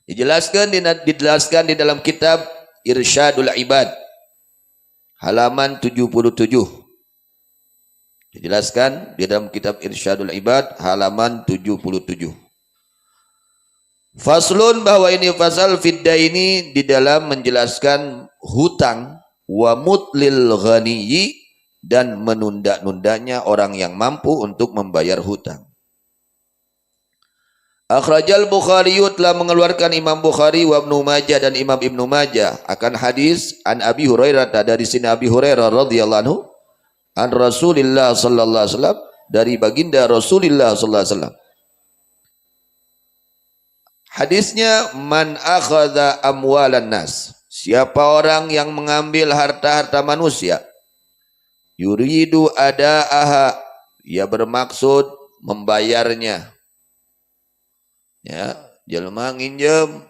Dijelaskan di dalam kitab Irsyadul Ibad halaman 77. Dijelaskan di dalam kitab Irsyadul Ibad halaman 77. Faslun, bahwa ini fasal fiddaini di dalam menjelaskan hutang, wa mutlil ghaniyyi, dan menunda-nundanya orang yang mampu untuk membayar hutang. Akhrajal Bukhari, telah mengeluarkan Imam Bukhari, wa Ibnu Majah, dan Imam Ibnu Majah, akan hadis an Abi Hurairah, dari sini Abi Hurairah radhiyallahu anhu, an Rasulillah sallallahu alaihi wasallam, dari baginda Rasulullah sallallahu alaihi wasallam. Hadisnya, man akhadha amwalan nas, siapa orang yang mengambil harta-harta manusia, yuridu adaaha, ia bermaksud membayarnya. Ya, jelema nginjem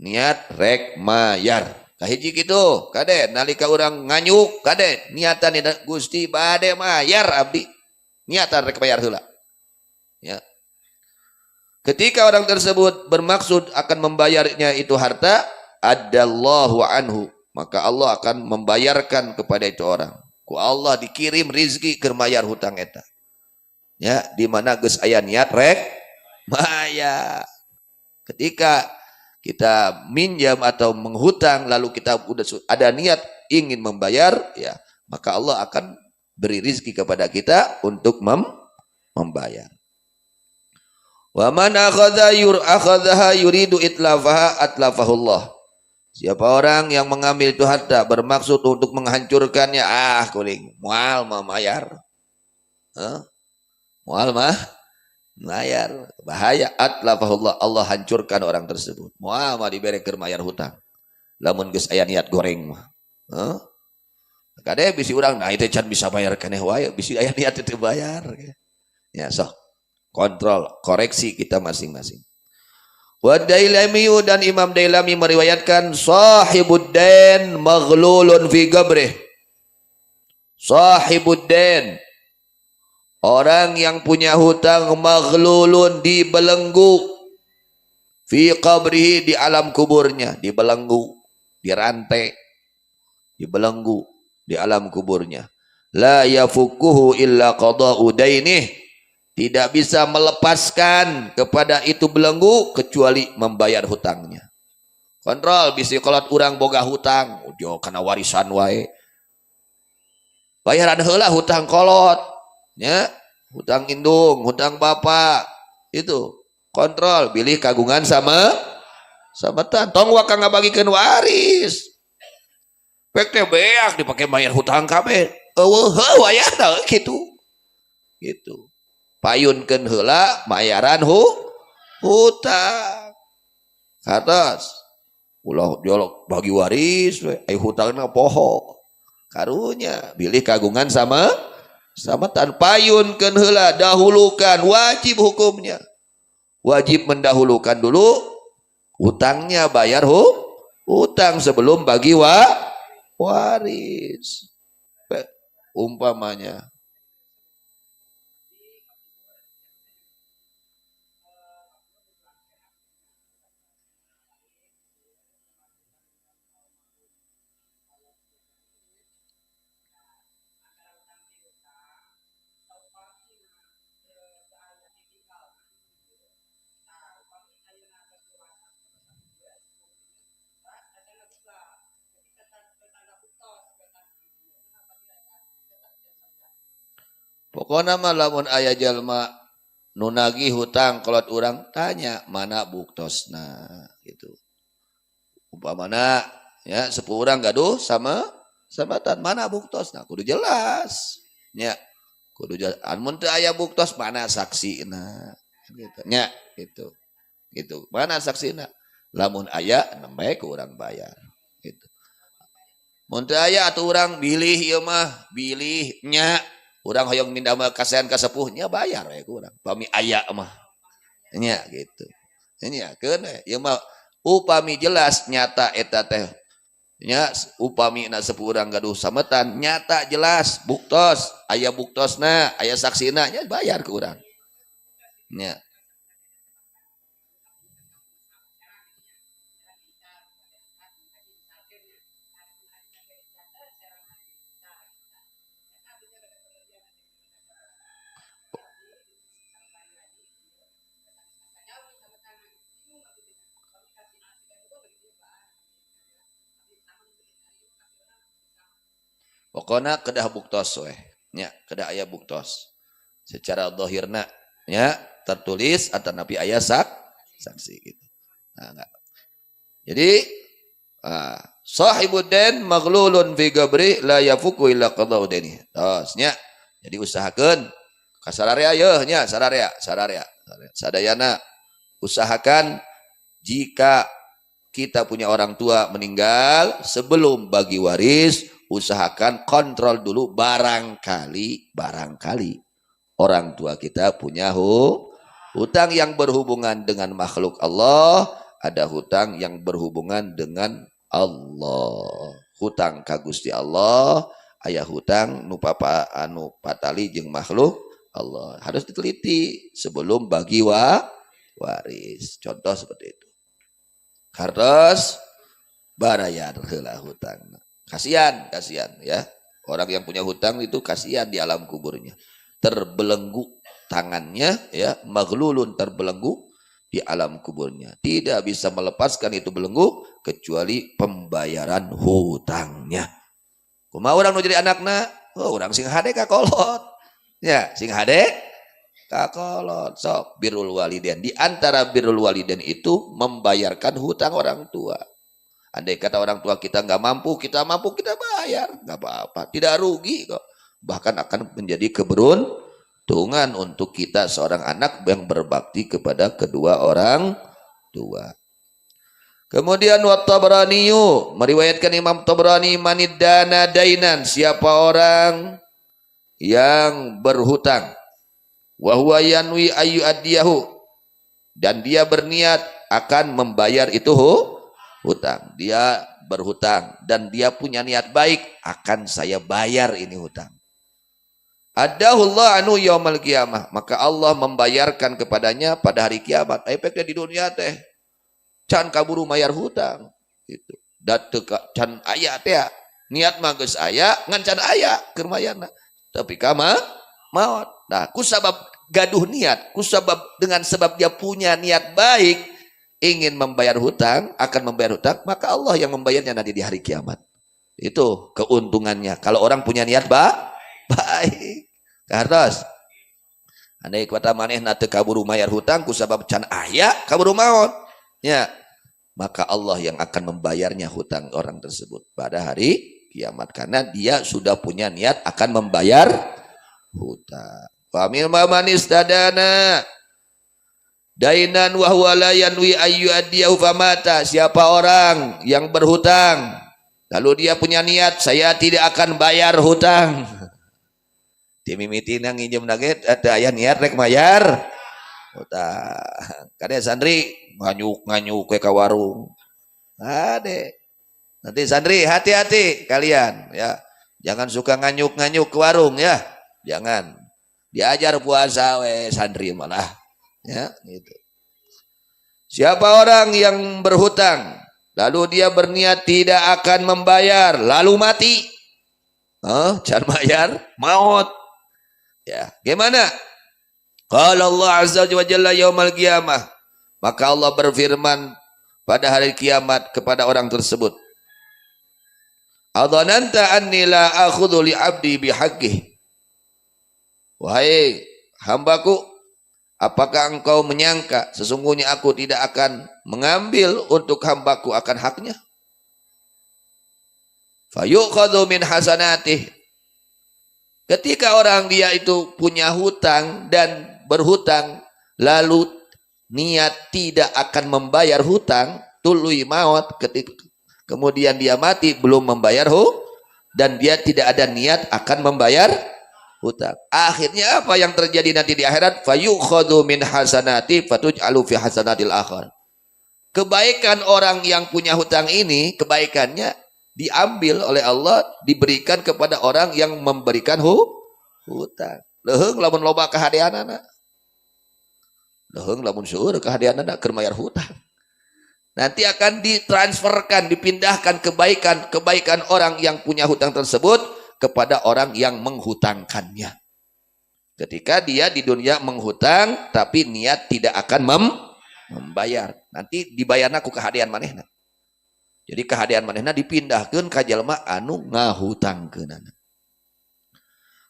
niat rek mayar. Kahiji kitu, kade nalika urang nganyuk, kade niatan Gusti bade mayar abdi. Niatan rek bayar heula. Ya. Ketika orang tersebut bermaksud akan membayarnya itu harta, adallahu anhu, maka Allah akan membayarkan kepada itu orang. Ku Allah dikirim rizki keur mayar hutang eta. Ya, di mana geus aya niat rek mayar. Ketika kita minjam atau menghutang lalu kita udah ada niat ingin membayar, ya, maka Allah akan beri rizki kepada kita untuk membayar. Wa man akhadhaha yuridu itlafaha atlafahullah. Siapa orang yang mengambil itu harta bermaksud untuk menghancurkannya, kuring moal mah mayar. Moal mah mayar, bahaya. Atlafahullah, Allah hancurkan orang tersebut. Moal mah dibere keur mayar hutang. Lamun geus aya niat goreng mah. Kade bisi urang nah itu can bisa bayar keneh wae, bisi aya niat teu bayar. Ya, sok kontrol, koreksi kita masing-masing. Wa Dailami, dan Imam Dailami meriwayatkan, sahibuddain maghlulun fi gabrih. Sahibuddain, orang yang punya hutang, maghlulun, dibelenggu, fi qabrihi, di alam kuburnya, dibelenggu, dirantai, dibelenggu di alam kuburnya. La yafukuhu illa qada'u dainih, tidak bisa melepaskan kepada itu belenggu kecuali membayar hutangnya. Kontrol, bisi kolot urang boga hutang, ujo kana warisan wae. Bayaran heula hutang kolot, ya, hutang indung, hutang bapak, itu kontrol, pilih kagungan sama tan, tong waka ngabagikeun waris. Pek teh beak dipake bayar hutang kabeh. Eueuh wayah tah kitu. Gitu. Payunkeun heula bayaran hutang. Katos ulah jolok bagi waris we, ai hutangna poho. Karunya bilih kagungan sama tan, payunkeun heula, dahulukan, wajib hukumnya. Wajib mendahulukan dulu hutangnya, bayar hutang sebelum bagi waris. Umpamanya pokoknya mah lamun aya jalma nu nagih hutang kolot urang tanya mana buktosna gitu. Umpamana ya sepuh urang gaduh sama tan, mana buktosna kudu jelas. Nya kudu jelas. Mun teu aya buktos mana saksina gitu. Nya gitu. Gitu. Mana saksina? Lamun aya nembe ku urang bayar gitu. Mun teu aya atuh urang bilih ieu mah, bilih nya. Urang hoyong minda kasehan ka sepuhnya bayar we ku urang. Pami aya mah. Nya gitu. Nya keun ieu mah upami jelas nyata eta teh. Nya upami na sepuh urang gaduh sametan nyata jelas buktos, aya buktosna, aya saksina nya bayar ku urang. Nya. Pokoknya kedah buktos weh. Nya, kedah aya buktos. Secara zahirna nya tertulis atau nabi aya saksi gitu. Nah, enggak. Jadi sahibuddin maghlulun fi gabri la yafuku illa qadau deni. Tos nya. Jadi usahakeun kasararea yeuh nya sararea. Sadayana usahakan jika kita punya orang tua meninggal, sebelum bagi waris, usahakan kontrol dulu barangkali orang tua kita punya hutang yang berhubungan dengan makhluk Allah, ada hutang yang berhubungan dengan Allah. Hutang ka Gusti Allah, aya hutang nu patali jeung makhluk Allah. Harus diteliti sebelum bagi waris. Contoh seperti itu. Harus bayar heula hutang. Kasihan ya. Orang yang punya hutang itu kasihan di alam kuburnya. Terbelenggu tangannya ya, maghlulun terbelenggu di alam kuburnya. Tidak bisa melepaskan itu belenggu kecuali pembayaran hutangnya. Kumaha urang nu jadi anakna? Oh, urang sing hade kakolot. Ya, sing hade kakolot. Sok birrul walidain. Di antara birrul walidain itu membayarkan hutang orang tua. Andai kata orang tua kita nggak mampu, kita bayar, nggak apa-apa, tidak rugi kok. Bahkan akan menjadi keberuntungan untuk kita seorang anak yang berbakti kepada kedua orang tua. Kemudian Wat-Tabraniyu meriwayatkan Imam Tabrani manidana dainan, siapa orang yang berhutang wa huwa yanwi ayu adiyahu, dan dia berniat akan membayar itu hutang. Dia berhutang dan dia punya niat baik, akan saya bayar ini hutang. Adahullah anu yaumal qiyamah, maka Allah membayarkan kepadanya pada hari kiamat. Efeknya di dunia teh can kaburu mayar hutang gitu. Da teu can aya teh niat mah geus aya, ngan can aya keur mayarna. Tapi kama maut. Nah, kusabab gaduh niat, kusabab dengan sebab dia punya niat baik ingin membayar hutang, akan membayar hutang, maka Allah yang membayarnya nanti di hari kiamat. Itu keuntungannya. Kalau orang punya niat baik. Kartos. Andai kata manehna teu kaburu mayar hutang kusabab can aya kaburu maut. Ya. Maka Allah yang akan membayarnya hutang orang tersebut pada hari kiamat, karena dia sudah punya niat akan membayar hutang. Famil man istadana dainan wa huwa la yanwi ayyu adiyahu famata, siapa orang yang berhutang lalu dia punya niat saya tidak akan bayar hutang. Timimitina nginjem naget ada aya niat rek mayar hutang. Kade santri nganyuk ke warung. Ade. Nanti santri hati-hati kalian ya. Jangan suka nganyuk ke warung ya. Jangan. Diajar puasa we santri malah. Ya, gitu. Siapa orang yang berhutang lalu dia berniat tidak akan membayar lalu mati. Can bayar maut. Ya, gimana? Qala Allah azza wa jalla yaumal qiyamah. Maka Allah berfirman pada hari kiamat kepada orang tersebut. Adhananta anni la akhudhu li 'abdi bihaqqih. Wahai hambaku, apakah engkau menyangka sesungguhnya aku tidak akan mengambil untuk hambaku akan haknya? Fayukhadhu min hasanatih. Ketika orang dia itu punya hutang dan berhutang lalu niat tidak akan membayar hutang, tului maut, ketika kemudian dia mati belum membayar dan dia tidak ada niat akan membayar hutang. Akhirnya apa yang terjadi nanti di akhirat? Fayukhadhu min hasanati fatuj'alu fi hasanatil akhar. Kebaikan orang yang punya hutang ini, kebaikannya diambil oleh Allah, diberikan kepada orang yang memberikan hutang. Leuheung lamun loba kahadeanana. Leuheung lamun seueur kahadeanana keur mayar hutang. Nanti akan ditransferkan, dipindahkan kebaikan orang yang punya hutang tersebut kepada orang yang menghutangkannya. Ketika dia di dunia menghutang tapi niat tidak akan membayar, nanti dibayarna ku kahadean manehna. Jadi kahadean manehna dipindahkeun ka jalma anu ngahutangkeunana.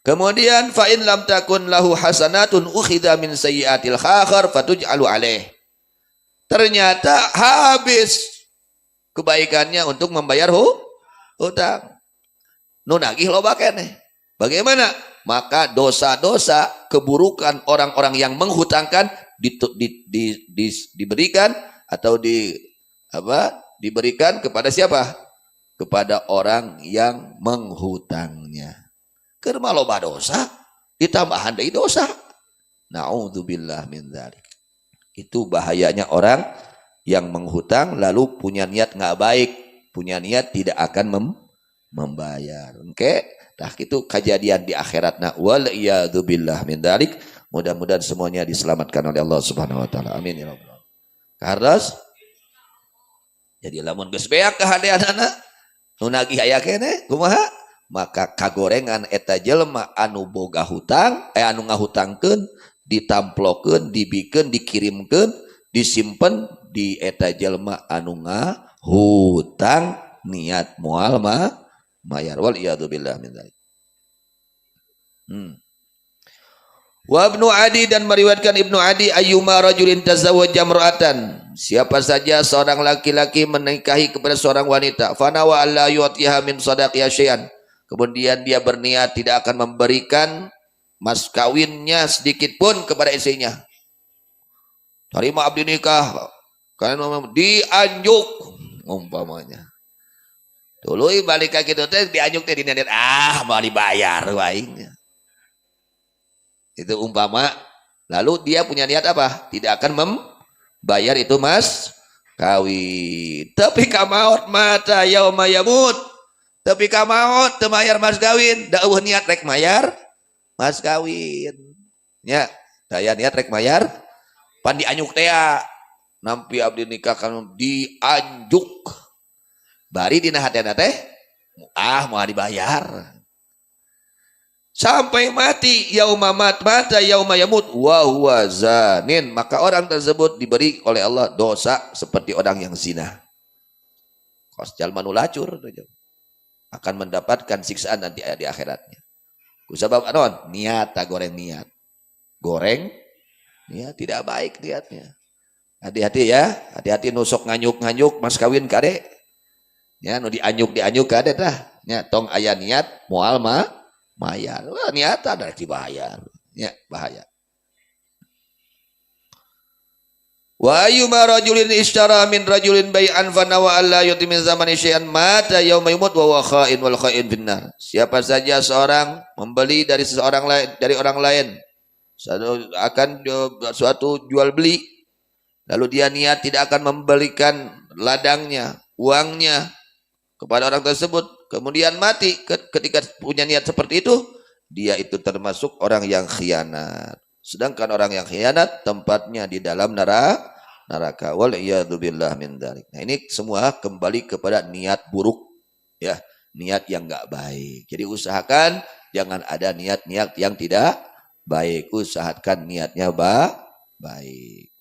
Kemudian fa in lam takun lahu hasanatun ukhidha min sayyiatil akhar fatuj'alu alaih. Ternyata habis kebaikannya untuk membayar hutang. Nu nagih loba keneh. Bagaimana? Maka dosa-dosa keburukan orang-orang yang menghutangkan diberikan atau diberikan kepada siapa? Kepada orang yang menghutangnya. Keur mah loba dosa ditambahan deui dosa. Nauzubillah min dzalik. Itu bahayanya orang yang menghutang lalu punya niat nggak baik, punya niat tidak akan membayar. Oke, nah itu kejadian di akhiratna. Wal iyadu billah min dzalik. Mudah-mudahan semuanya diselamatkan oleh Allah Subhanahu wa taala. Amin ya rabbal alamin. Karena jadi lamun geus beak kahadeanana nu nagih aya keneh kumaha? Maka kagorengan eta jelema anu boga hutang, anu ngahutangkeun, ditamplokeun, dibikeun, dikirimkeun, disimpen di eta jelema anu ngahutang niat moal mayar. Wal iyadu billah min dzalik. Wa Ibnu Adi dan meriwayatkan Ibnu Adi ayyuma rajulin tazawwaja imra'atan, siapa saja seorang laki-laki menikahi kepada seorang wanita, fanawa alla yu'tiha min shadaqiha syai'an, kemudian dia berniat tidak akan memberikan mas kawinnya sedikit pun kepada istrinya. Terima abdi nikah karena dianjuk umpamanya. Tuluy balik ka kitu teh dianjuk teh dina mau dibayar wae. Itu umpama, lalu dia punya niat apa? Tidak akan membayar itu mas kawin. Tapi kamaut mata yauma yamut. Tapi kamaut teu mayar mas kawin, da eueuh niat rek mayar mas kawin. Nya, daya niat rek mayar pan dianyuk teh nampi abdi nikah kan dianjuk. Bari dina hatena teh mau dibayar. Sampai mati yauma mata yauma yamut wa huwa zanin, maka orang tersebut diberi oleh Allah dosa seperti orang yang zina. Kos jalma nu lacur akan mendapatkan siksaan nanti di akhiratnya. Kusabab anon niat tak goreng niat. Goreng niat tidak baik niatnya. Hati-hati ya, hati-hati nusuk nganyuk mas kawin kade. Ya nu dianyuk kade tah. Ya tong aya niat moal mayar. Wah, niatan ada dibayar. Ya, bahaya. Wa ayyuma rajulin ishtara min rajulin bai'an fa nawa alla yuti min zamani syai'an mata yauma yumut wa huwa kha'in wal kha'in finnar. Siapa saja seorang membeli dari seseorang lain, dari orang lain, akan suatu jual beli, lalu dia niat tidak akan memberikan ladangnya, uangnya kepada orang tersebut, kemudian mati ketika punya niat seperti itu, dia itu termasuk orang yang khianat. Sedangkan orang yang khianat tempatnya di dalam neraka. Wal iyadu billah min dzalik. Nah, ini semua kembali kepada niat buruk, ya, niat yang enggak baik. Jadi usahakan jangan ada niat-niat yang tidak baik. Usahakan niatnya baik.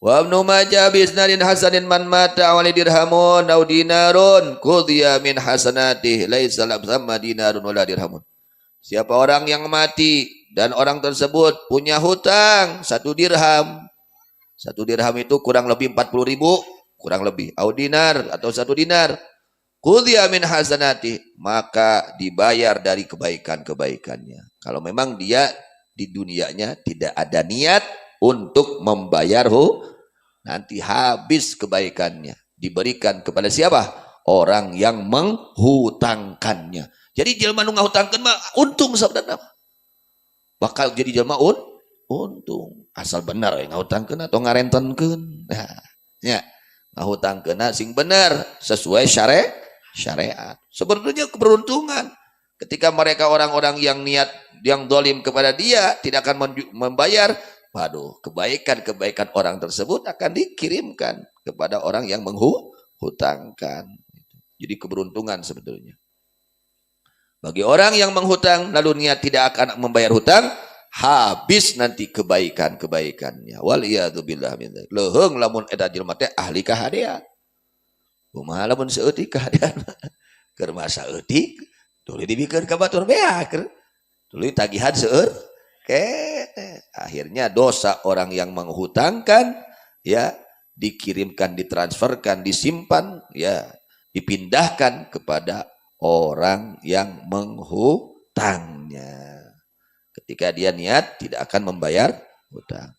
Wa Ibnu Majah bi isnadin hasanin man mata wali dirhamun aw dinarun qudhiya min hasanatihi laisa lam thamma dinarun wala dirhamun. Siapa orang yang mati dan orang tersebut punya hutang 1 dirham. 1 dirham itu kurang lebih 40.000, kurang lebih. Aw dinar atau 1 dinar. Qudhiya min hasanatihi, maka dibayar dari kebaikan-kebaikannya. Kalau memang dia di dunianya tidak ada niat untuk membayar nanti habis kebaikannya. Diberikan kepada siapa? Orang yang menghutangkannya. Jadi jelma nu ngahutangkeun mah untung sebenarnya. Bakal jadi jelma untung. Asal benar ya ngahutangkeun atau ngarentenkeun. Nah, ya, ngahutangkeun sing benar sesuai syariat. Sebetulnya keberuntungan. Ketika mereka orang-orang yang niat yang dolim kepada dia tidak akan membayar, waduh, kebaikan-kebaikan orang tersebut akan dikirimkan kepada orang yang menghutangkan. Jadi keberuntungan sebetulnya. Bagi orang yang menghutang lalu niat tidak akan membayar hutang, habis nanti kebaikan-kebaikannya. Wal iyadu billah min dzalik. Leuheung lamun eta jelema teh ahli kahadean. Kumaha lamun saeutik kahadean? Keur mah saeutik Tuluy dibikeun ka batur beak. Tuluy tagihan seueur kene. Akhirnya dosa orang yang menghutangkan ya dikirimkan, ditransferkan, disimpan ya, dipindahkan kepada orang yang menghutangnya. Ketika dia niat tidak akan membayar hutang.